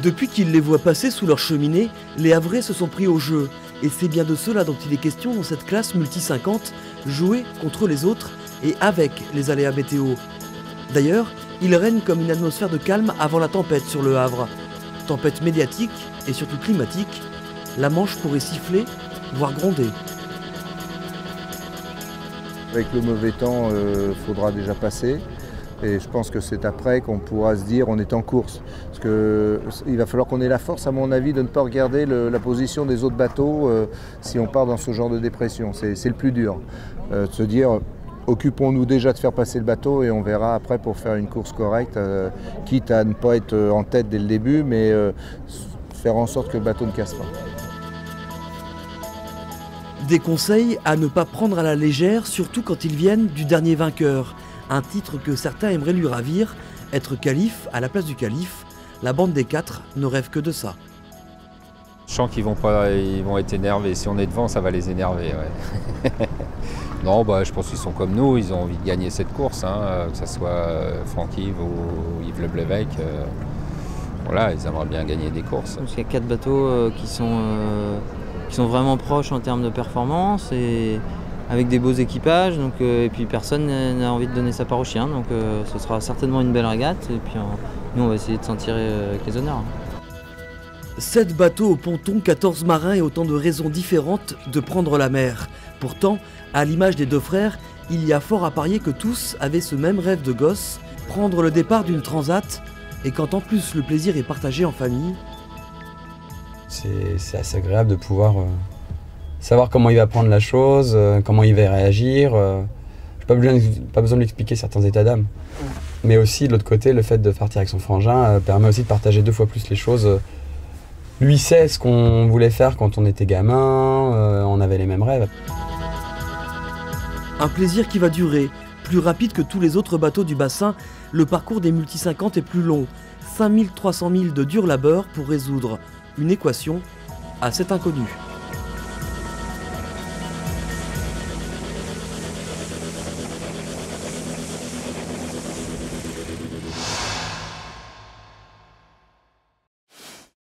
Depuis qu'ils les voient passer sous leur cheminée, les Havrais se sont pris au jeu. Et c'est bien de cela dont il est question dans cette classe multi 50, jouer contre les autres et avec les aléas météo. D'ailleurs, il règne comme une atmosphère de calme avant la tempête sur le Havre. Tempête médiatique et surtout climatique, la Manche pourrait siffler, voire gronder. Avec le mauvais temps, faudra déjà passer. Et je pense que c'est après qu'on pourra se dire on est en course. Parce qu'il va falloir qu'on ait la force, à mon avis, de ne pas regarder la position des autres bateaux si on part dans ce genre de dépression. C'est le plus dur. De se dire occupons-nous déjà de faire passer le bateau et on verra après pour faire une course correcte, quitte à ne pas être en tête dès le début, mais faire en sorte que le bateau ne casse pas. Des conseils à ne pas prendre à la légère, surtout quand ils viennent du dernier vainqueur. Un titre que certains aimeraient lui ravir, être calife à la place du calife. La bande des 4 ne rêve que de ça. Je sens qu'ils vont être énervés. Si on est devant, ça va les énerver. Ouais. Non, je pense qu'ils sont comme nous. Ils ont envie de gagner cette course, hein, que ce soit Franck-Yves ou Yves Leblévesque. Voilà, ils aimeraient bien gagner des courses. Il y a 4 bateaux qui sont vraiment proches en termes de performance et avec des beaux équipages, donc, et puis personne n'a envie de donner sa part aux chiens, donc ce sera certainement une belle régate, et puis nous on va essayer de s'en tirer avec les honneurs. 7 bateaux au ponton, 14 marins et autant de raisons différentes de prendre la mer. Pourtant, à l'image des 2 frères, il y a fort à parier que tous avaient ce même rêve de gosse, prendre le départ d'une transat, et quand en plus le plaisir est partagé en famille. C'est assez agréable de pouvoir savoir comment il va prendre la chose, comment il va réagir. J'ai pas besoin de lui expliquer certains états d'âme. Mais aussi, de l'autre côté, le fait de partir avec son frangin permet aussi de partager 2 fois plus les choses. Lui sait ce qu'on voulait faire quand on était gamin, on avait les mêmes rêves. Un plaisir qui va durer. Plus rapide que tous les autres bateaux du bassin, le parcours des multi 50 est plus long. 5300 milles de dur labeur pour résoudre une équation à cet inconnu.